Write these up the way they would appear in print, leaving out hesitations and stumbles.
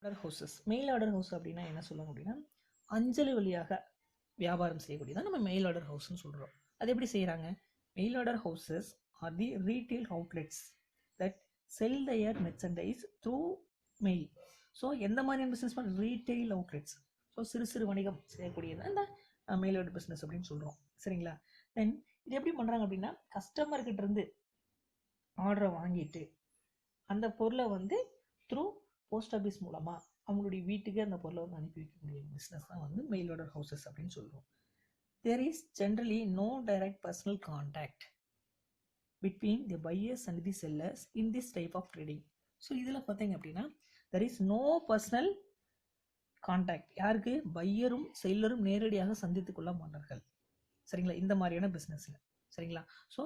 Order houses. Mail order house அப்படின்னா என்ன சொல்லுவாங்க அப்படின்னா, அஞ்சல் வழியாக வியாபாரம் செய்யக்கூடியதான் நம்ம மெயில் ஆர்டர் ஹவுஸ்ன்னு சொல்கிறோம். அது எப்படி செய்கிறாங்க? Mail order houses are the retail outlets that sell their merchandise through mail. So எந்த மாதிரியான பிஸ்னஸ் பண்ண? Retail outlets. ஸோ சிறு சிறு வணிகம் செய்யக்கூடியது அந்த மெயில் ஆர்டர் பிஸ்னஸ் அப்படின்னு சொல்கிறோம். சரிங்களா? தென் இது எப்படி பண்ணுறாங்க அப்படின்னா, கஸ்டமர்கிட்ட இருந்து ஆர்டரை வாங்கிட்டு அந்த பொருளை வந்து த்ரூ போஸ்ட் ஆஃபீஸ் மூலமாக அவங்களுடைய வீட்டுக்கு அந்த பொருளை வந்து அனுப்பி வைக்கக்கூடிய பிஸ்னஸ் தான் வந்து மெயில் ஆர்டர் ஹவுசஸ் அப்படின்னு சொல்கிறோம். There is generally no direct personal contact between the buyers and the sellers in this type of trading. So இதில் பார்த்தீங்க அப்படின்னா there is no personal contact. யாருக்கு? பையரும் செல்லரும் நேரடியாக சந்தித்து கொள்ள மாட்டார்கள். சரிங்களா? இந்த மாதிரியான பிஸ்னஸில். சரிங்களா? ஸோ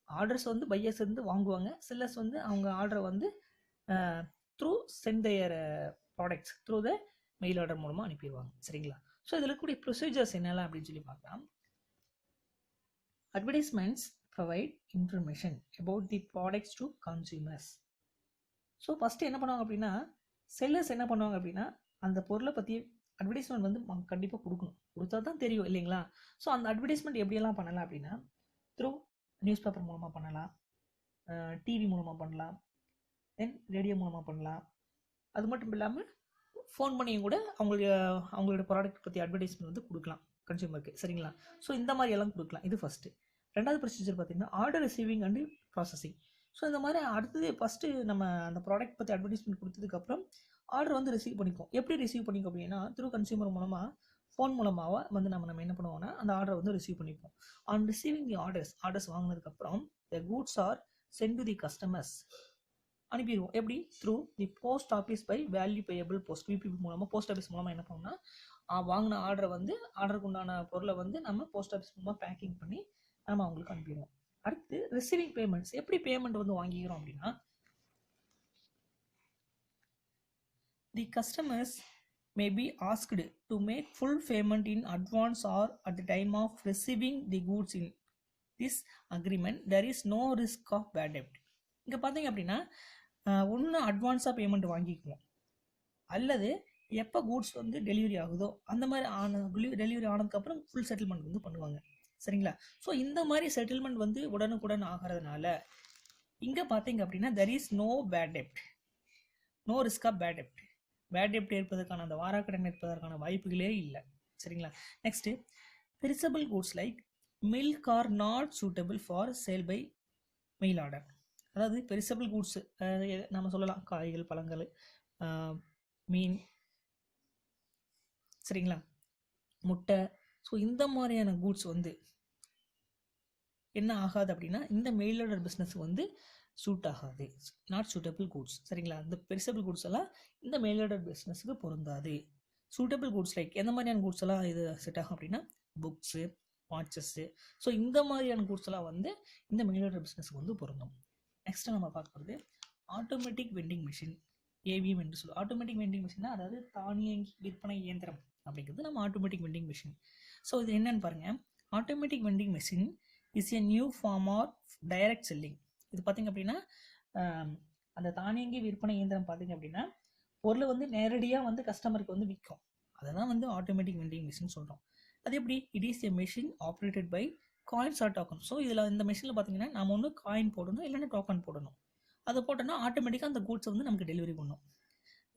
ஆர்டர்ஸ் வந்து பையர்ஸ் வந்து வாங்குவாங்க, செல்லர்ஸ் வந்து அவங்க ஆர்டரை வந்து through send their products through the mail order மூலமாக அனுப்பிடுவாங்க. சரிங்களா? ஸோ இதில் இருக்கக்கூடிய ப்ரொசீஜர்ஸ் என்னெல்லாம் அப்படின்னு சொல்லி பார்க்கலாம். Advertisements provide information about the products to consumers. So first என்ன பண்ணுவாங்க அப்படின்னா, செல்லர்ஸ் என்ன பண்ணுவாங்க அப்படின்னா, அந்த பொருளை பற்றி அட்வர்டைஸ்மெண்ட் வந்து கண்டிப்பாக கொடுக்கணும். கொடுத்தா தான் தெரியும் இல்லைங்களா? ஸோ அந்த அட்வர்டைஸ்மெண்ட் எப்படியெல்லாம் பண்ணலாம் அப்படின்னா, த்ரூ நியூஸ் பேப்பர் மூலமாக பண்ணலாம், டிவி மூலமாக பண்ணலாம், தென் ரேடியோ மூலமாக பண்ணலாம். அது மட்டும் இல்லாமல் ஃபோன் பண்ணியும் கூட அவங்களோட ப்ராடக்ட் பற்றி அட்வர்டைஸ்மெண்ட் வந்து கொடுக்கலாம் கன்சியூமருக்கு. சரிங்களா? ஸோ இந்த மாதிரி எல்லாம் கொடுக்கலாம். இது ஃபஸ்ட்டு. ரெண்டாவது ப்ரொசீஜர் பார்த்தீங்கன்னா order receiving and processing. So இந்த மாதிரி அடுத்தது ஃபஸ்ட்டு நம்ம அந்த ப்ராடக்ட் பற்றி அட்வர்டைஸ்மெண்ட் கொடுத்ததுக்கப்புறம் ஆர்டர் வந்து ரிசீவ் பண்ணிப்போம். எப்படி ரிசீவ் பண்ணிக்கோ அப்படின்னா, த்ரூ கன்சியூமர் மூலமாக ஃபோன் மூலமாக வந்து நம்ம என்ன பண்ணுவோம்னா அந்த ஆர்டரை வந்து ரிசீவ் பண்ணிப்போம். ஆன் ரிசீவிங் தி ஆர்டர்ஸ் வாங்கினதுக்கப்புறம் the goods are sent to the customers. அனுப்பிடுவோம். எப்படி? Through the post office by value payable post. VPP மூலமாக போஸ்ட் ஆஃபீஸ் மூலமாக என்ன பண்ணோம்னா, வாங்கின ஆர்டரை வந்து ஆர்டருக்கு உண்டான பொருளை வந்து நம்ம போஸ்ட் ஆஃபீஸ் மூலமாக பேக்கிங் பண்ணி நம்ம அவங்களுக்கு அனுப்பிடுவோம். அடுத்து ரிசீவிங் பேமெண்ட்ஸ். எப்படி பேமெண்ட் வந்து வாங்கிக்கிறோம் அப்படின்னா, தி customers may be asked to make full payment in advance or at the time of receiving the goods. In this agreement there is no risk of bad debt. இங்கே பார்த்தீங்க அப்படின்னா ஒன்று அட்வான்ஸாக payment வாங்கிக்குவோம், அல்லது எப்போ கூட்ஸ் வந்து டெலிவரி ஆகுதோ அந்த மாதிரி டெலிவரி ஆனதுக்கப்புறம் ஃபுல் செட்டில்மெண்ட் வந்து பண்ணுவாங்க. சரிங்களா? ஸோ இந்த மாதிரி செட்டில்மெண்ட் வந்து உடனுக்குடன் ஆகிறதுனால இங்கே பார்த்தீங்க அப்படின்னா there is no bad dept, no risk of bad dept. Bad டெப்ட் ஏற்பதற்கான அந்த வாராக்கடன் ஏற்பதற்கான வாய்ப்புகளே இல்லை. சரிங்களா? Next perishable goods like milk R not suitable for sale by mail order. அதாவது பெரிசபிள் கூட்ஸ் நம்ம சொல்லலாம், காய்கள், பழங்கள், மீன், சரிங்களா, முட்டை. ஸோ இந்த மாதிரியான கூட்ஸ் வந்து என்ன ஆகாது அப்படின்னா இந்த மெயில் ஆர்டர் பிஸ்னஸ் வந்து சூட் ஆகாது. Not suitable goods. சரிங்களா? இந்த பெரிசபிள் கூட்ஸ் எல்லாம் இந்த மெயில் ஆர்டர் பிஸ்னஸுக்கு பொருந்தாது. சூட்டபிள் கூட்ஸ் லைக் எந்த மாதிரியான கூட்ஸ் எல்லாம் இது செட் ஆகும் அப்படின்னா, புக்ஸு, வாட்சஸ்ஸு. ஸோ இந்த மாதிரியான கூட்ஸ் எல்லாம் வந்து இந்த மெயில் ஆர்டர் பிஸ்னஸுக்கு வந்து பொருந்தும். நெக்ஸ்ட்டு நம்ம பார்க்குறது ஆட்டோமேட்டிக் வெண்டிங் மிஷின், ஏவிஎம் என்று சொல்லுவோம். ஆட்டோமேட்டிக் வெண்டிங் மிஷின்னா அதாவது தானியங்கி விற்பனை இயந்திரம் அப்படிங்கிறது நம்ம ஆட்டோமேட்டிக் வெண்டிங் மிஷின். ஸோ இது என்னன்னு பாருங்கள். Automatic vending machine is a new form of direct selling. இது பார்த்திங்க அப்படின்னா அந்த தானியங்கி விற்பனை இயந்திரம் பார்த்திங்க அப்படின்னா பொருளை வந்து நேரடியாக வந்து கஸ்டமருக்கு வந்து விற்கும். அதை தான் வந்து ஆட்டோமேட்டிக் வெண்டிங் மிஷின் சொல்கிறோம். அது எப்படி? It is a machine operated by coins or token. So இதில் இந்த மெஷினில் பார்த்தீங்கன்னா நம்ம ஒன்று காயின் போடணும், இல்லைன்னா டோக்கன் போடணும். அதை போட்டோன்னா ஆட்டோமேட்டிக்காக அந்த கூட்ஸை வந்து நமக்கு டெலிவரி பண்ணும்.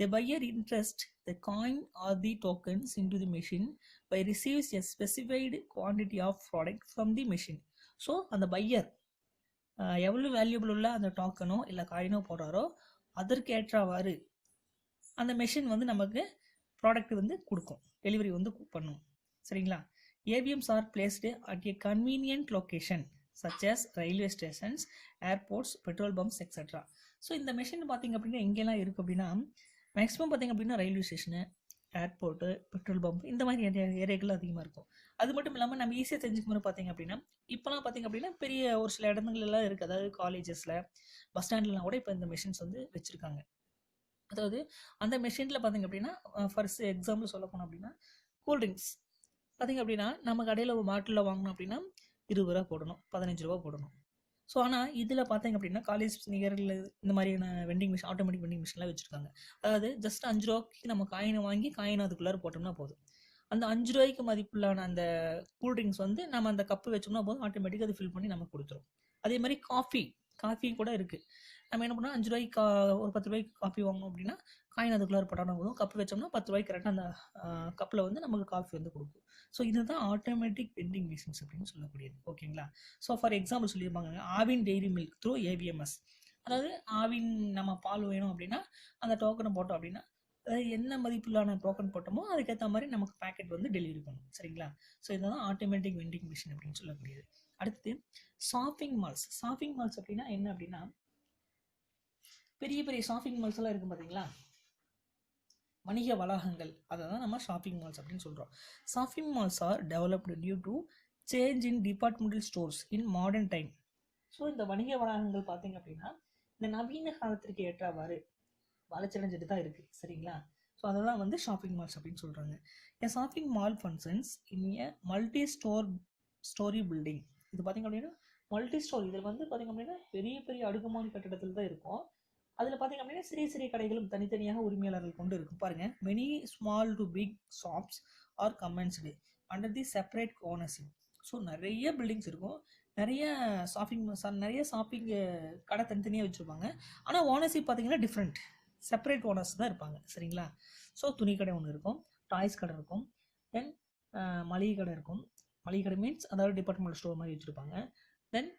The buyer interest the coin or the tokens into the machine by receives a specified quantity of product from the machine. So அந்த பையர் எவ்வளோ வேல்யூபிள் உள்ள அந்த டோக்கனோ இல்லை காயினோ போடுறாரோ அதற்கு ஏற்றவாறு அந்த மெஷின் வந்து நமக்கு ப்ராடக்ட் வந்து கொடுக்கும், டெலிவரி வந்து பண்ணும். சரிங்களா? AVMs are placed at a convenient location such as railway stations, airports, petrol pumps etcetera. So இந்த மெஷின் பார்த்திங்க அப்படின்னா எங்கெல்லாம் இருக்குது அப்படின்னா மேக்ஸிமம் பார்த்திங்க அப்படின்னா railway station, airport, petrol pump இந்த மாதிரி ஏரியாக்கள் அதிகமாக இருக்கும். அது மட்டும் இல்லாமல் நம்ம ஈஸியாக தெரிஞ்சுக்க மாதிரி பார்த்திங்க அப்படின்னா இப்போலாம் பார்த்திங்க அப்படின்னா பெரிய ஒரு சில இடங்கள்லாம் இருக்குது. அதாவது காலேஜஸில், பஸ் ஸ்டாண்ட்லாம் கூட இப்போ இந்த மெஷின்ஸ் வந்து வச்சுருக்காங்க. அதாவது அந்த மெஷினில் பார்த்திங்க அப்படின்னா ஃபார் எக்ஸாம்பிள் சொல்ல போனோம் அப்படின்னா கூல்ட்ரிங்க்ஸ் பார்த்திங்க அப்படின்னா நம்ம கடையில் ஒரு பாட்டிலில் வாங்கினோம் அப்படின்னா 20 ரூபா போடணும், 15 ரூபா போடணும். ஸோ ஆனால் இதில் பார்த்தீங்க அப்படின்னா காலேஜ் நிகரில் இந்த மாதிரியான வெண்டிங் மிஷின் ஆட்டோமேட்டிக் வெண்டிங் மிஷின்லாம் வச்சுருக்காங்க. அதாவது ஜஸ்ட் 5 ரூபாய்க்கு நம்ம காயினை வாங்கி காயினை அதுக்குள்ளார போட்டோம்னா போதும். அந்த 5 ரூபாய்க்கு மதிப்புள்ளான அந்த கூல் ட்ரிங்க்ஸ் வந்து நம்ம அந்த கப்பு வச்சோம்னா போதும், ஆட்டோமேட்டிக்காக அது ஃபில் பண்ணி நமக்கு கொடுத்துரும். அதே மாதிரி காஃபி கூட இருக்குது. நம்ம என்ன பண்ணோம், 5 ரூபாய்க்கு ஒரு 10 ரூபாய்க்கு காஃபி வாங்கணும் அப்படின்னா காயின் அதுக்குள்ளார போட்டோம்னா போதும், கப்பு வச்சோம்னா 10 ரூபாய்க்கு கரெக்டாக அந்த கப்பில் வந்து நமக்கு காஃபி வந்து கொடுக்கும். ஸோ இதுதான் ஆட்டோமேட்டிக் வெண்டிங் மிஷின்ஸ் அப்படின்னு சொல்லக்கூடியது. ஓகேங்களா? ஸோ ஃபார் எக்ஸாம்பிள் சொல்லியிருப்பாங்க, ஆவின் டெய்ரி மில்க் த்ரூ ஏவிஎம்எஸ். அதாவது ஆவின் நம்ம பால் வேணும் அப்படின்னா அந்த டோக்கனை போட்டோம் அப்படின்னா அதாவது என்ன மதிப்பிலான டோக்கன் போட்டோமோ அதுக்கேற்ற மாதிரி நமக்கு பேக்கெட் வந்து டெலிவரி பண்ணும். சரிங்களா? ஸோ இதுதான் ஆட்டோமேட்டிக் வெண்டிங் மிஷின் அப்படின்னு சொல்லக்கூடியது. அடுத்து ஷாப்பிங் மால்ஸ் அப்படின்னா என்ன அப்படின்னா, பெரிய பெரிய ஷாப்பிங் மால்ஸ் எல்லாம் இருக்கும் பார்த்தீங்களா, வணிக வளாகங்கள், அதை தான் நம்ம ஷாப்பிங் மால்ஸ் அப்படின்னு சொல்கிறோம். Shopping malls are developed due to change in departmental stores in modern time. So இந்த வணிக வளாகங்கள் பார்த்தீங்க அப்படின்னா இந்த நவீன காலத்திற்கு ஏற்றவாறு வளர்ச்சியடைஞ்சிட்டு தான் இருக்குது. சரிங்களா? ஸோ அதெல்லாம் வந்து ஷாப்பிங் மால்ஸ் அப்படின்னு சொல்கிறாங்க. A shopping mall functions in a multi storey building. இது பார்த்தீங்க அப்படின்னா மல்டி ஸ்டோரி, இதில் வந்து பார்த்தீங்க அப்படின்னா பெரிய பெரிய அடுக்குமாடி கட்டிடத்தில் தான் இருக்கும். அதில் பார்த்தீங்க அப்படின்னா சிறிய சிறிய கடைகளும் தனித்தனியாக உரிமையாளர்கள் கொண்டு இருக்கும். பாருங்க, many small to big shops are commenced under the separate ownership. So நிறைய பில்டிங்ஸ் இருக்கும், நிறைய ஷாப்பிங் கடை தனித்தனியாக வச்சுருப்பாங்க. ஆனால் ஓனர்ஷிப் பார்த்தீங்கன்னா டிஃப்ரெண்ட், செப்பரேட் ஓனர்ஸ் தான் இருப்பாங்க. சரிங்களா? ஸோ துணி கடை ஒன்று இருக்கும், டாய்ஸ் கடை இருக்கும், தென் மளிகை கடை இருக்கும். மளிகை கடை மீன்ஸ் அதாவது டிபார்ட்மெண்டல் ஸ்டோர் மாதிரி வச்சுருப்பாங்க. தென்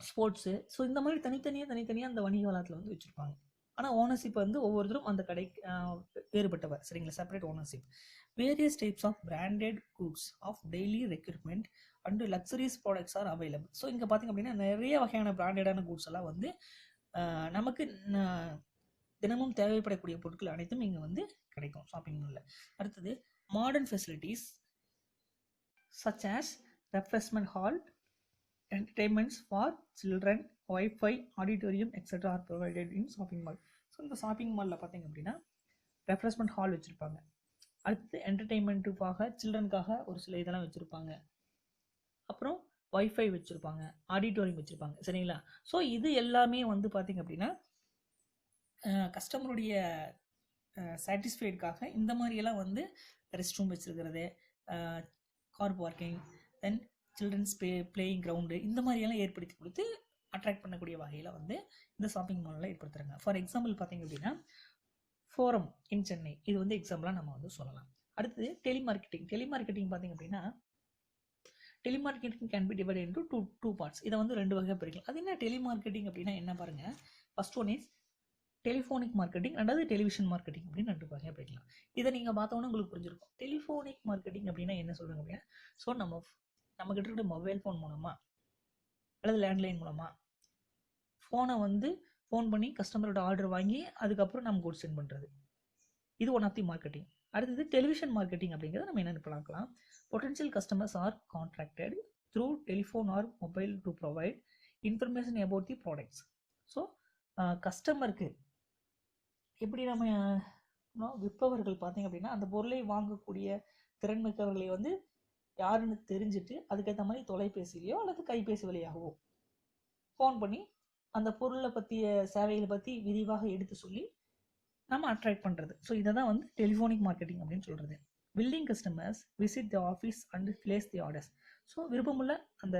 ஸ்போர்ட்ஸு. ஸோ இந்த மாதிரி தனித்தனியாக அந்த வணிக வளாகத்தில் வந்து வச்சுருப்பாங்க. ஆனால் ஓனர்ஷிப் வந்து ஒவ்வொருத்தரும் அந்த கடைக்கு வேறுபட்டவர். சரிங்களா? Separate ownership. Various types of branded goods of daily requirement and luxuries products are available. So இங்கே பார்த்திங்க அப்படின்னா நிறைய வகையான பிராண்டடான குட்ஸ் எல்லாம் வந்து நமக்கு தினமும் தேவைப்படக்கூடிய பொருட்கள் அனைத்தும் இங்கே வந்து கிடைக்கும் ஷாப்பிங் மாலில். அடுத்தது modern facilities such as refreshment hall, entertainments for children, Wi-Fi, auditorium, etc. are provided in shopping mall. So இந்த ஷாப்பிங் மாலில் பார்த்தீங்க அப்படின்னா ரெஃப்ரெஷ்மெண்ட் ஹால் வச்சுருப்பாங்க. அடுத்து என்டர்டெயின்மெண்ட்டுக்காக சில்ட்ரனுக்காக ஒரு சில இதெல்லாம் வச்சுருப்பாங்க. அப்புறம் வைஃபை வச்சுருப்பாங்க, ஆடிட்டோரியம் வச்சுருப்பாங்க. சரிங்களா? ஸோ இது எல்லாமே வந்து பார்த்தீங்க அப்படின்னா கஸ்டமருடைய சாட்டிஸ்ஃபைடுக்காக இந்த மாதிரியெல்லாம் வந்து ரெஸ்ட் ரூம் வச்சுருக்கிறது, கார் பார்க்கிங், தென் சில்ட்ரன்ஸ் பிளேயிங் கிரவுண்டு, இந்த மாதிரியெல்லாம் ஏற்படுத்தி கொடுத்து அட்ராக்ட் பண்ணக்கூடிய வகையில் வந்து இந்த ஷாப்பிங் மாலில் ஏற்படுத்துகிறாங்க. ஃபார் எக்ஸாம்பிள் பார்த்தீங்க அப்படின்னா ஃபோரம் இன் சென்னை, இது வந்து எக்ஸாம்பிளாக நம்ம வந்து சொல்லலாம். அடுத்தது டெலிமார்க்கெட்டிங் பார்த்தீங்க அப்படின்னா telemarketing can be divided into two parts. இதை வந்து 2 வகையாக பிரிக்கலாம். அது என்ன டெலிமார்க்கெட்டிங் அப்படின்னா என்ன பாருங்க, first one is telephonic marketing, ரெண்டாவது டெலிவிஷன் மார்க்கெட்டிங் அப்படின்னு 2 வகையாக பிரிக்கலாம். இதை நீங்கள் பார்த்தோன்னா உங்களுக்கு புரிஞ்சிருக்கும். டெலிஃபோனிக் மார்க்கெட்டிங் அப்படின்னா என்ன சொல்கிறாங்க அப்படின்னா, ஸோ நம்மக்கிட்ட இருக்கிற மொபைல் ஃபோன் மூலமாக அல்லது லேண்ட்லைன் மூலமாக ஃபோனை வந்து ஃபோன் பண்ணி கஸ்டமரோட ஆர்டர் வாங்கி அதுக்கப்புறம் நம்ம குட்ஸ் சென்ட் பண்ணுறது, இது ஒன் ஆஃப் தி மார்க்கெட்டிங். அடுத்தது டெலிவிஷன் மார்க்கெட்டிங் அப்படிங்கிறத நம்ம என்னென்னு பார்க்கலாம். Potential customers are contracted through telephone or mobile to provide information about the products. So கஸ்டமருக்கு எப்படி நம்ம விற்பவர்கள் பார்த்தீங்க அப்படின்னா அந்த பொருளை வாங்கக்கூடிய திறன்மிக்கவர்களை வந்து யாருன்னு தெரிஞ்சுட்டு அதுக்கேற்ற மாதிரி தொலைபேசியிலையோ அல்லது கைபேசி வழியாகவோ ஃபோன் பண்ணி அந்த பொருளை பற்றிய சேவைகளை பற்றி விரிவாக எடுத்து சொல்லி நம்ம அட்ராக்ட் பண்ணுறது. ஸோ இதை தான் வந்து டெலிஃபோனிக் மார்க்கெட்டிங் அப்படின்னு சொல்கிறது. Willing customers visit the office and place the orders. So விருப்பமுள்ள அந்த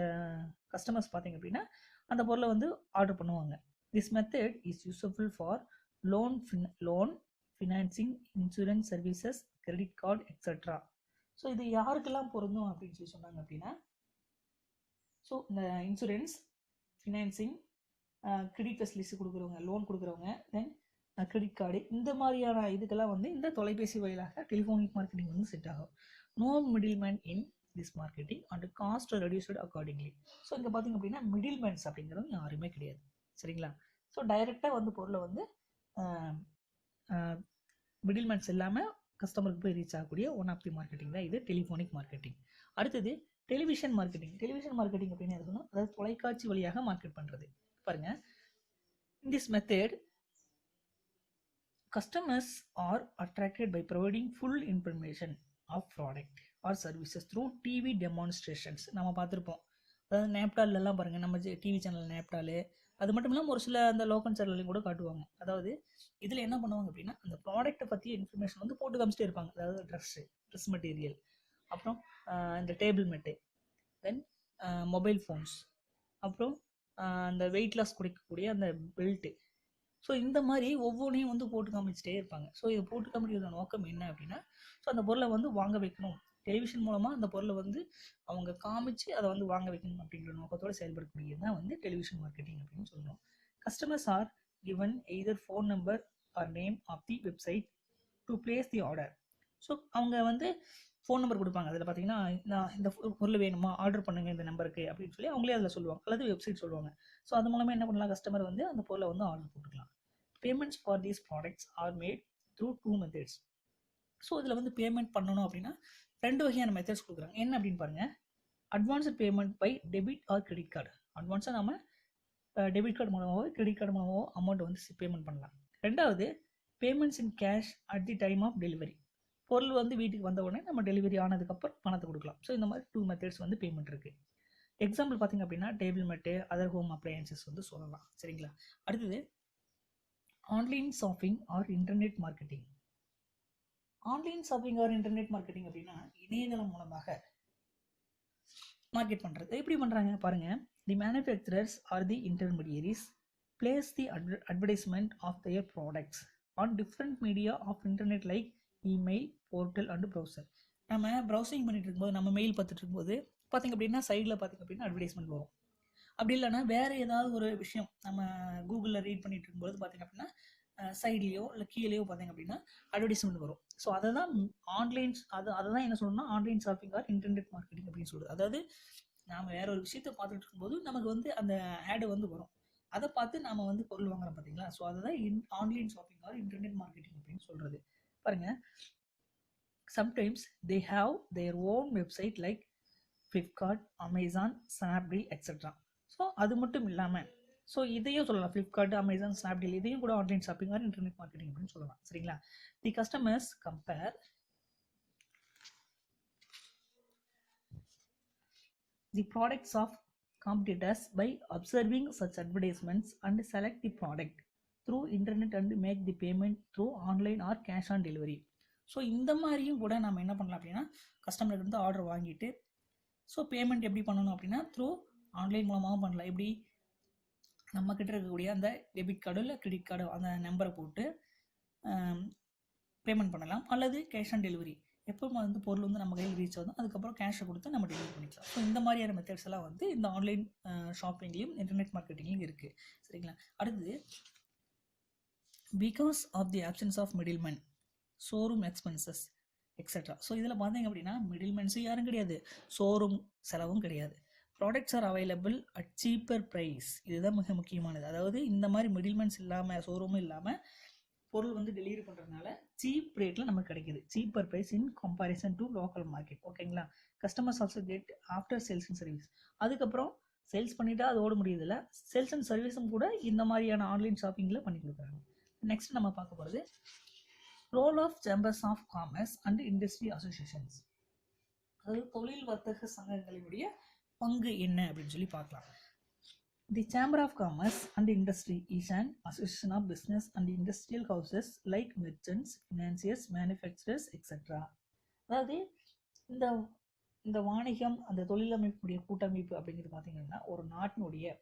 கஸ்டமர்ஸ் பார்த்தீங்க அப்படின்னா அந்த பொருளை வந்து ஆர்டர் பண்ணுவாங்க. This method is useful for loan financing, insurance services, credit card etcetera. So இது யாருக்கெல்லாம் பொருந்தும் அப்படின்னு சொல்லி சொன்னாங்க அப்படின்னா, ஸோ இந்த இன்சூரன்ஸ், ஃபினான்சிங், கிரெடிட் ஃபெசிலிட்டிஸ் கொடுக்குறவங்க, லோன் கொடுக்குறவங்க, தென் கிரெடிட் கார்டு, இந்த மாதிரியான இதுக்கெல்லாம் வந்து இந்த தொலைபேசி வழியாக டெலிஃபோனிக் மார்க்கெட்டிங் வந்து செட் ஆகும். No middleman in this marketing and cost reduced accordingly. So இங்கே பார்த்தீங்க அப்படின்னா மிடில்மேன்ஸ் அப்படிங்கிறது யாருமே கிடையாது. சரிங்களா? ஸோ டைரெக்டாக வந்து பொருளை வந்து மிடில்மேன்ஸ் இல்லாமல் கஸ்டமருக்கு போய் ரீச் ஆகக்கூடிய ஒன் ஆஃப் தி மார்க்கெட்டிங் தான் இது டெலிஃபோனிக் மார்க்கெட்டிங். அடுத்தது டெலிவிஷன் மார்க்கெட்டிங் அப்படின்னு எதுனா அதாவது தொலைக்காட்சி வழியாக மார்க்கெட் பண்ணுறது. பாருங்க, in this method customers are attracted by providing full information of product or services through TV demonstrations. நம்ம பார்த்துருப்போம், அதாவது நேப்டாலெல்லாம் பாருங்கள், நம்ம டிவி சேனல் நேப்டாலு, அது மட்டும் இல்லாமல் ஒரு சில அந்த லோக்கல் சேனல்லையும் கூட காட்டுவாங்க. அதாவது இதில் என்ன பண்ணுவாங்க அப்படின்னா, அந்த ப்ராடக்ட்டை பற்றிய இன்ஃபர்மேஷன் வந்து போட்டு காமிச்சிட்டே இருப்பாங்க. அதாவது ட்ரெஸ் மெட்டீரியல், அப்புறம் இந்த டேபிள் மெட்டு, தென் மொபைல் ஃபோன்ஸ், அப்புறம் அந்த வெயிட் லாஸ் குறைக்கக்கூடிய அந்த பெல்ட்டு. ஸோ இந்த மாதிரி ஒவ்வொன்றையும் வந்து போட்டு காமிச்சிட்டே இருப்பாங்க. ஸோ இது போட்டு காமிக்கிறத நோக்கம் என்ன அப்படின்னா, ஸோ அந்த பொருளை வந்து வாங்க வைக்கணும், டெலிவிஷன் மூலமாக அந்த பொருளை வந்து அவங்க காமிச்சு அதை வந்து வாங்க வைக்கணும் அப்படிங்கிற நோக்கத்தோடு செயல்படக்கூடியது தான் வந்து டெலிவிஷன் மார்க்கெட்டிங் அப்படின்னு சொல்கிறோம். Customers are given either phone number or name of the website to place the order. So அவங்க வந்து ஃபோன் நம்பர் கொடுப்பாங்க. அதில் பார்த்தீங்கன்னா, நான் இந்த பொருள் வேணுமா, ஆர்டர் பண்ணுங்க இந்த நம்பருக்கு அப்படின்னு சொல்லி அவங்களே அதில் சொல்லுவாங்க, அல்லது வெப்சைட் சொல்லுவாங்க. ஸோ அது மூலமாக என்ன பண்ணலாம், கஸ்டமர் வந்து அந்த பொருளை வந்து ஆர்டர் போட்டுக்கலாம். Payments for these products R mat through 2 methods. So இதில் வந்து பேமெண்ட் பண்ணணும் அப்படின்னா 2 வகையான மெத்தட்ஸ் கொடுக்குறாங்க. என்ன அப்படின்னு பாருங்கள், advanced payment by debit or credit card. அட்வான்ஸாக நம்ம டெபிட் கார்டு மூலமாகவோ கிரெடிட் கார்டு மூலமாகவோ அமௌண்ட் வந்து பேமெண்ட் பண்ணலாம். ரெண்டாவது, payments in cash at the time of delivery. பொருள் வந்து வீட்டுக்கு வந்த உடனே நம்ம டெலிவரி ஆனதுக்கப்புறம் பணத்தை கொடுக்கலாம். ஸோ இந்த மாதிரி 2 மெத்தட்ஸ் வந்து பேமெண்ட் இருக்குது. எக்ஸாம்பிள் பார்த்திங்க அப்படின்னா table mat, other home appliances வந்து சொல்லலாம். சரிங்களா. அடுத்தது, online shopping or internet marketing. Online shopping or internet marketing அப்படின்னா இணையதளம் மூலமாக மார்க்கெட் பண்ணுறது. எப்படி பண்ணுறாங்க பாருங்கள். The manufacturers or the intermediaries place the advertisement of their products on different media of internet like email, portal and browser. நம்ம browsing பண்ணிட்டு இருக்கும்போது, நம்ம மெயில் பார்த்துட்டு இருக்கும்போது பார்த்திங்க அப்படின்னா சைடில் பார்த்திங்க அப்படின்னா அட்வர்டைஸ்மெண்ட் வரும். அப்படி இல்லைன்னா வேறு ஏதாவது ஒரு விஷயம் நம்ம கூகுளில் ரீட் பண்ணிட்டு இருக்கும்போது பார்த்திங்க அப்படின்னா சைட்லேயோ இல்லை கீழேயோ பார்த்திங்க அப்படின்னா அட்வர்டைஸ்மெண்ட் வரும். ஸோ அதை தான் ஆன்லைன், அதை தான் என்ன சொல்லணும்னா online shopping or internet marketing அப்படின்னு சொல்லுது. அதாவது நாம் வேற ஒரு விஷயத்தை பார்த்துட்டு இருக்கும்போது நமக்கு வந்து அந்த ஆடு வந்து வரும், அதை பார்த்து நாம் வந்து பொருள் வாங்குறோம் பார்த்தீங்களா. ஸோ அதை தான் online shopping or internet marketing அப்படின்னு சொல்கிறது. பாருங்கள், sometimes they have their own website like Flipkart, Amazon, Snapdeal etcetera. So அது மட்டும் இல்லாமல், ஸோ இதையும் சொல்லலாம், ஃப்ளிப்கார்ட், அமேசான், ஸ்னாப்டீல் இதையும் கூட online shopping or internet marketing அப்படின்னு சொல்லலாம். சரிங்களா. The customers compare the products of competitors by observing such advertisements and select the product through internet and make the payment through online or cash on delivery. So இந்த மாதிரியும் கூட நம்ம என்ன பண்ணலாம் அப்படின்னா, கஸ்டமருக்கு வந்து ஆர்டர் வாங்கிட்டு ஸோ பேமெண்ட் எப்படி பண்ணணும் அப்படின்னா த்ரூ ஆன்லைன் மூலமாகவும் பண்ணலாம். எப்படி, நம்மக்கிட்ட இருக்கக்கூடிய அந்த டெபிட் கார்டு இல்லை கிரெடிட் கார்டு அந்த நம்பரை போட்டு பேமெண்ட் பண்ணலாம், அல்லது கேஷ் ஆன் டெலிவரி, எப்போ வந்து பொருள் வந்து நம்ம கையில் ரீச் ஆகும் அதுக்கப்புறம் கேஷை கொடுத்து நம்ம டெலிவரி பண்ணிக்கலாம். ஸோ இந்த மாதிரியான மெத்தட்ஸ் எல்லாம் வந்து இந்த ஆன்லைன் ஷாப்பிங்லேயும் இன்டர்நெட் மார்க்கெட்டிங்லையும் இருக்குது. சரிங்களா. அடுத்தது, because of the options of middleman, showroom expenses etcetera. So இதில் பார்த்தீங்க அப்படின்னா மிடில்மேன்ஸும் யாரும் கிடையாது, ஷோரூம் செலவும் கிடையாது. Products are available at cheaper price. இதுதான் மிக முக்கியமானது. அதாவது இந்த மாதிரி மிடில்மேன்ஸ் இல்லாமல், ஷோரூமும் இல்லாமல் பொருள் வந்து டெலிவரி பண்ணுறதுனால சீப் ரேட்டில் நமக்கு கிடைக்குது. Cheaper price in comparison to local market. ஓகேங்களா. Customers also get after sales and service. அதுக்கப்புறம் சேல்ஸ் பண்ணிட்டா அதோட முடியுதில்ல, சேல்ஸ் அண்ட் சர்வீஸும் கூட இந்த மாதிரியான ஆன்லைன் ஷாப்பிங்கில் பண்ணி கொடுக்குறாங்க. நெக்ஸ்ட் நம்ம பார்க்க போகிறது role of chambers of commerce and industry associations. அதாவது தொழில் வர்த்தக சங்கங்களினுடைய பங்கு என்ன அப்படின்னு சொல்லி பார்க்கலாம். The Chamber of Commerce and Industry is an association of business and industrial houses like merchants, financiers, manufacturers, etc. அதாவது இந்த இந்த வாணிகம், அந்த தொழிலமைப்புடைய கூட்டமைப்பு அப்படிங்கிறது பார்த்தீங்கன்னா ஒரு நாட்டினுடைய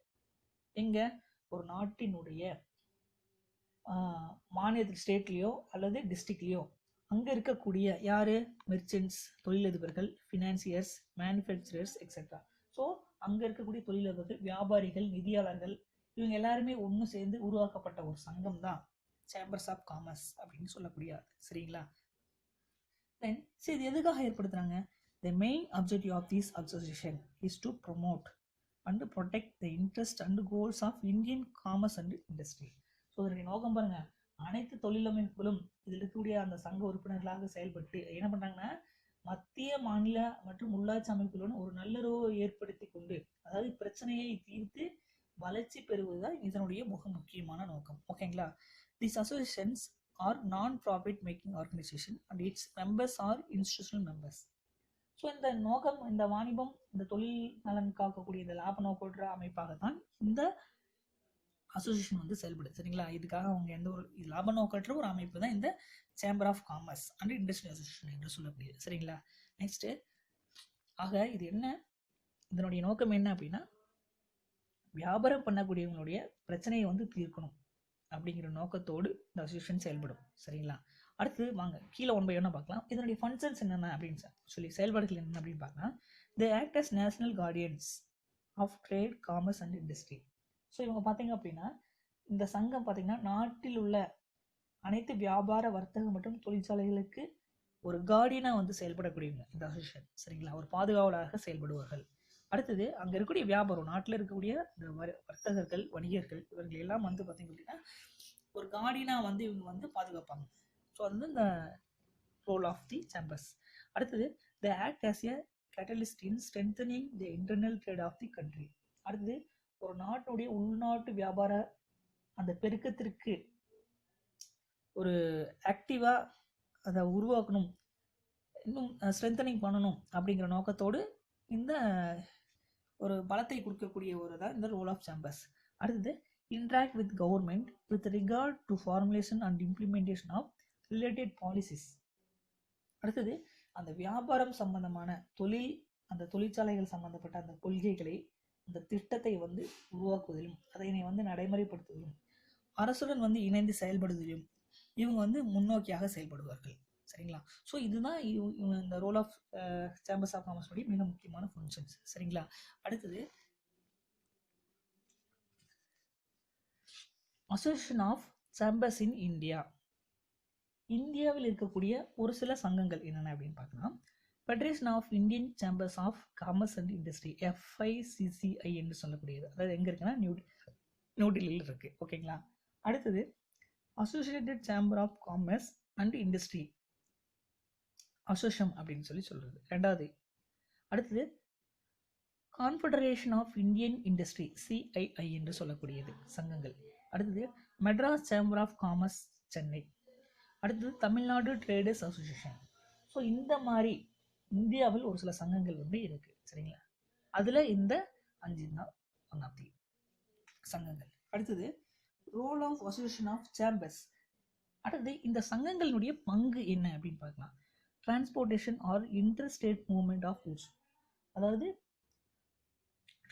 மாநிலத்தில், ஸ்டேட்லேயோ அல்லது டிஸ்ட்ரிக்ட்லேயோ அங்கே இருக்கக்கூடிய யார், மெர்ச்சன்ட்ஸ் தொழிலதிபர்கள், ஃபினான்சியர்ஸ், மேனுஃபேக்சரர்ஸ் எக்ஸெட்ரா. ஸோ அங்கே இருக்கக்கூடிய தொழிலதிபர்கள், வியாபாரிகள், நிதியாளர்கள், இவங்க எல்லாருமே ஒன்று சேர்ந்து உருவாக்கப்பட்ட ஒரு சங்கம் தான் சேம்பர்ஸ் ஆஃப் காமர்ஸ் அப்படின்னு சொல்லக்கூடிய. சரிங்களா. தென் சரி, இது எதுக்காக ஏற்படுத்துகிறாங்க? The main objective of this association is to promote and protect the interest and goals of Indian commerce and industry. So இதனுடைய நோக்கம் பாருங்க, அனைத்து தொழிலமைப்புகளும் இதில் இருக்கக்கூடிய அந்த சங்க உறுப்பினர்களாக செயல்பட்டு என்ன பண்ணுறாங்கன்னா, மத்திய, மாநில மற்றும் உள்ளாட்சி அமைப்புகளுடன் ஒரு நல்லுறவை ஏற்படுத்தி கொண்டு, அதாவது பிரச்சனையை தீர்த்து வளர்ச்சி பெறுவதுதான் இதனுடைய மிக முக்கியமான நோக்கம். ஓகேங்களா. These associations are non-profit making organization and its members are institutional members. So இந்த நோக்கம், இந்த வாணிபம், இந்த தொழில் நலன் காக்கக்கூடிய இந்த லாப நோக்கற்ற அமைப்பாகத்தான் இந்த அசோசியேஷன் வந்து செயல்படுது. சரிங்களா? இதுக்காக அவங்க எந்த ஒரு லாப நோக்கற்ற ஒரு அமைப்பு தான் இந்த chamber of commerce and industry association என்று சொல்லக்கூடியது. சரிங்களா? நெக்ஸ்ட், ஆக இது என்ன, இதனுடைய நோக்கம் என்ன அப்படின்னா, வியாபாரம் பண்ணக்கூடியவங்களுடைய பிரச்சனையை வந்து தீர்க்கணும் அப்படிங்கிற நோக்கத்தோடு இந்த அசோசியேஷன் செயல்படும். சரிங்களா? அடுத்து வாங்க கீழே 1 by 1 பார்க்கலாம். இதனுடைய ஃபங்க்ஷன்ஸ் என்னென்ன அப்படின்னு சொல்லி, செயல்பாடுகள் என்னென்ன அப்படின்னு பார்க்கலாம். The act as national guardians of trade, commerce and industry. So இவங்க பார்த்தீங்க அப்படின்னா, இந்த சங்கம் பார்த்தீங்கன்னா நாட்டில் உள்ள அனைத்து வியாபார, வர்த்தக மற்றும் தொழிற்சாலைகளுக்கு ஒரு கார்டியனாக வந்து செயல்படக்கூடியவங்க இந்த அசோசியேஷன். சரிங்களா? ஒரு பாதுகாவலராக செயல்படுவார்கள். அடுத்தது அங்கே இருக்கக்கூடிய வியாபாரம், நாட்டில் இருக்கக்கூடிய இந்த வர்த்தகர்கள், வணிகர்கள், இவர்கள் எல்லாம் வந்து பார்த்தீங்க அப்படின்னா ஒரு கார்டியனாக வந்து இவங்க வந்து பாதுகாப்பாங்க. ஸோ அது வந்து இந்த ரோல் ஆஃப் தி சேம்பர்ஸ். அடுத்தது, the act as a catalyst in strengthening the internal trade of the country. அடுத்தது, ஒரு நாட்டுடைய உள்நாட்டு வியாபார அந்த பெருக்கத்திற்கு ஒரு ஆக்டிவா அதை உருவாக்கணும், இன்னும் ஸ்ட்ரென்தனிங் பண்ணணும் அப்படிங்கிற நோக்கத்தோடு இந்த ஒரு பலத்தை கொடுக்கக்கூடிய ஒரு தான் இந்த ரோல் ஆஃப் சேம்பர்ஸ். அடுத்தது, interact with government with regard to formulation and implementation of related policies. அடுத்தது, அந்த வியாபாரம் சம்பந்தமான அந்த தொழிற்சாலைகள் சம்பந்தப்பட்ட அந்த கொள்கைகளை, அந்த திட்டத்தை வந்து உருவாக்குவதிலும் அதனை வந்து நடைமுறைப்படுத்துவதிலும் அரசுடன் வந்து இணைந்து செயல்படுவதிலும் இவங்க வந்து முன்னோக்கியாக செயல்படுவார்கள். சரிங்களா? ஸோ இதுதான் இந்த role of chambers of commerce உடைய மிக முக்கியமான ஃபங்க்ஷன்ஸ். சரிங்களா? அடுத்தது, association of chambers in India. இந்தியாவில் இருக்கக்கூடிய ஒரு சில சங்கங்கள் என்னென்ன அப்படின்னு பார்க்கலாம். Federation of Indian chambers of commerce and industry, FICCI என்று சொல்லக்கூடியது. அதாவது எங்கே இருக்குன்னா நியூ டெல்லியில் இருக்கு. ஓகேங்களா? அடுத்தது, associated chamber of commerce and industry, ASSOCHAM அப்படின்னு சொல்லி சொல்றது. ரெண்டாவது, அடுத்தது, confederation of Indian industry, CII என்று சொல்லக்கூடியது சங்கங்கள். அடுத்தது, Madras chamber of commerce, Chennai. அடுத்தது, தமிழ்நாடு ட்ரேடர்ஸ் அசோசியேஷன். ஸோ இந்த மாதிரி இந்தியாவில் ஒரு சில சங்கங்கள் வந்து இருக்கு. சரிங்களா? அதுல இந்த 5 தான் ஒன் ஆஃப் தி சங்கங்கள். அடுத்தது, role of association of chambers. அடுத்தது, இந்த சங்கங்களுடைய பங்கு என்ன அப்படின்னு பார்க்கலாம். Transportation or inter state movement of goods. அதாவது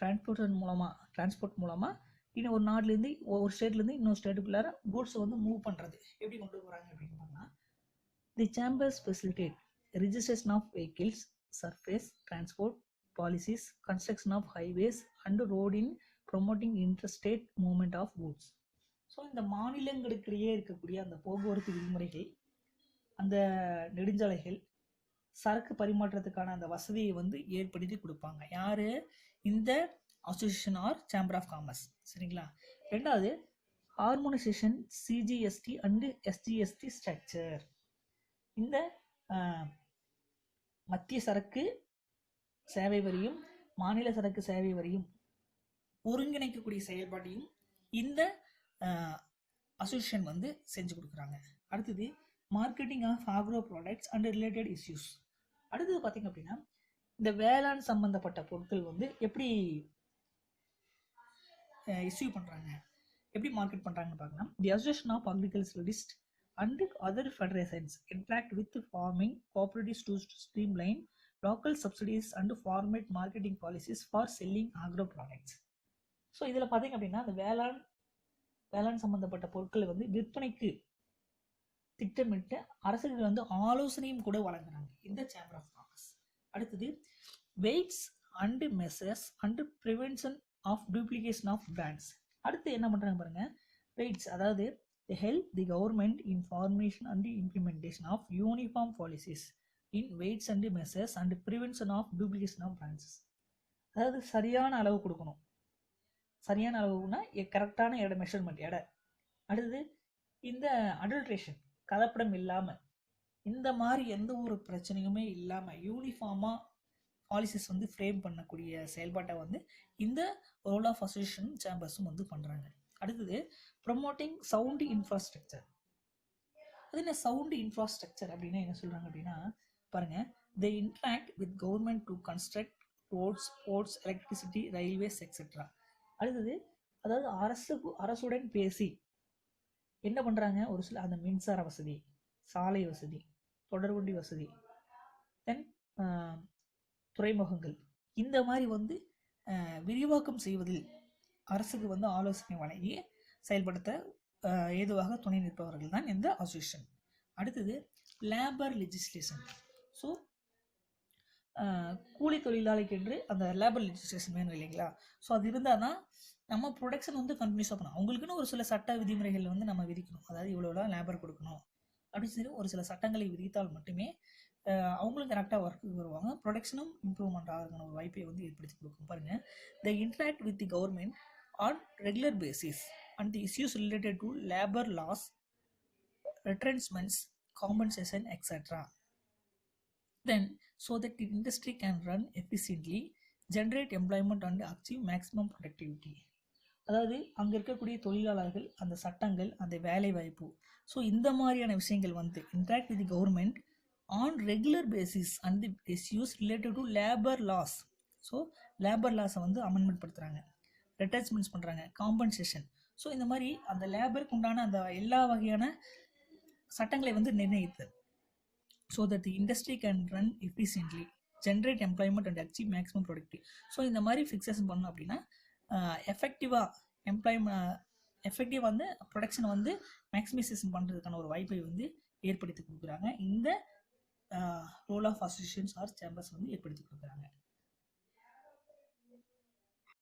டிரான்ஸ்போர்ட் மூலமா இன்னும் ஒரு நாட்டிலேருந்து, ஒரு ஸ்டேட்லேருந்து இன்னொரு ஸ்டேட்டுக்குள்ளார கூட்ஸை வந்து மூவ் பண்ணுறது எப்படி கொண்டு போகிறாங்க அப்படின்னு பார்த்தா, the chambers facilitate registration of vehicles, surface transport policies, construction of highways and road in promoting inter state movement of goods. So இந்த மாநிலங்களுக்கிடையே இருக்கக்கூடிய அந்த போக்குவரத்து விதிமுறைகள், அந்த நெடுஞ்சாலைகள், சரக்கு பரிமாற்றத்துக்கான அந்த வசதியை வந்து ஏற்படுத்தி கொடுப்பாங்க. யாரு? இந்த association or chamber of commerce. சரிங்களா? ரெண்டாவது, harmonisation CGST and SGST structure. இந்த மத்திய சரக்கு சேவை வரியும் மாநில சரக்கு சேவை வரியும் ஒருங்கிணைக்கக்கூடிய செயல்பாட்டையும் இந்த அசோசியேஷன் வந்து செஞ்சு கொடுக்குறாங்க. அடுத்தது, marketing of agro products and related issues. அடுத்தது பார்த்தீங்க அப்படின்னா, இந்த வேளாண் சம்பந்தப்பட்ட பொருட்கள் வந்து எப்படி இஷ்யூ பண்ணுறாங்க, எப்படி மார்க்கெட் பண்ணுறாங்கன்னு பார்க்கலாம். The association of agriculturalist and other federations interact with farming cooperatives to streamline local subsidies and format marketing policies for selling agro products. So இதில் பார்த்தீங்க அப்படின்னா, அந்த வேளாண் சம்பந்தப்பட்ட பொருட்களை வந்து விற்பனைக்கு திட்டமிட்டு அரசுகள் வந்து ஆலோசனையும் கூட வழங்குறாங்க இந்த சேம்பர் ஆஃப் காமர்ஸ். அடுத்தது, weights and measures and prevention of duplication of brands. அடுத்து என்ன பண்றாங்க பாருங்க, வெயிட்ஸ், அதாவது they help the government in formation and implementation of uniform policies in weights and measures and prevention of duplication of brands. அதாவது சரியான அளவு கொடுக்கணும். சரியான அளவுனா கரெக்டான எடை, மெஷர்மெண்ட் எடை. அடுத்தது, இந்த அடல்ட்ரேஷன், கலப்படம் இல்லாம, இந்த மாதிரி எந்த ஒரு பிரச்சனையுமே இல்லாம யூனிஃபார்மா பாலிசிஸ் வந்து ஃப்ரேம் பண்ணக்கூடிய செயல்பாட்டை வந்து இந்த ரோல் ஆஃப் அசோசியேஷன் சேம்பர்ஸும் வந்து பண்றாங்க. அடுத்தது, ப்ரொமோட்டிங் சவுண்ட் இன்ஃப்ராஸ்ட்ரக்சர். அது என்ன சவுண்ட் இன்ஃப்ராஸ்ட்ரக்சர் அப்படின்னா என்ன சொல்றாங்க அப்படின்னா பாருங்க, They interact with government to construct roads, ports, electricity, railways, etc. அடுத்தது, அதாவது அரசுடன் பேசி என்ன பண்றாங்க, ஒரு சில அந்த மின்சார வசதி, சாலை வசதி, தொடர்வண்டி வசதி, தென் துறைமுகங்கள், இந்த மாதிரி வந்து விரிவாக்கம் செய்வதில் அரசுக்கு வந்து ஆலோசனை வழங்கி செயல்படுத்த ஏதுவாக துணை நிற்பவர்கள் தான் இந்த அசோசியேஷன். அடுத்தது லேபர் லெஜிஸ்லேஷன். ஸோ கூலி தொழிலாளிக்கு என்று அந்த லேபர் லெஜிஸ்லேஷன் வேணும் இல்லைங்களா? ஸோ அது இருந்தால் தான் நம்ம ப்ரொடக்ஷன் வந்து கண்டினியூஸாக பண்ணணும். அவங்களுக்குன்னு ஒரு சில சட்ட விதிமுறைகள் வந்து நம்ம விதிக்கணும். அதாவது இவ்வளோலாம் லேபர் கொடுக்கணும் அப்படின்னு சொல்லி ஒரு சில சட்டங்களை விதித்தால் மட்டுமே அவங்களும் கரெக்டாக ஒர்க்குக்கு வருவாங்க, ப்ரொடக்ஷனும் இம்ப்ரூவ்மெண்ட் ஆகிறதுக்கான ஒரு வாய்ப்பை வந்து ஏற்படுத்தி கொடுக்கும். பாருங்கள், they interact with the government on regular basis and the issues related to labor laws, retrenchments, compensation, etc. Then, so that the industry can run efficiently, generate employment and achieve maximum productivity. அதாவது அங்கே இருக்கக்கூடிய தொழிலாளர்கள், அந்த சட்டங்கள், அந்த வேலை வாய்ப்பு, so இந்த மாதிரியான விஷயங்கள் வந்து interact with the government on regular basis and the issues related to labor laws. So labour லாஸை வந்து அமெண்ட்மெண்ட் படுத்துகிறாங்க, ரெட்டச்மெண்ட்ஸ் பண்ணுறாங்க, காம்பன்சேஷன். ஸோ இந்த மாதிரி அந்த லேபருக்கு உண்டான அந்த எல்லா வகையான சட்டங்களை வந்து நிர்ணயித்து, so that the industry can run efficiently, generate employment and achieve maximum productive. So இந்த மாதிரி ஃபிக்ஸேஷன் பண்ணணும் அப்படின்னா எஃபெக்டிவாக வந்து ப்ரொடக்ஷனை வந்து மேக்ஸிமைசேஷன் பண்ணுறதுக்கான ஒரு வாய்ப்பை வந்து ஏற்படுத்தி கொடுக்குறாங்க. இந்த role of associations or chambers வந்து ஏற்படுத்தி கொடுக்குறாங்க.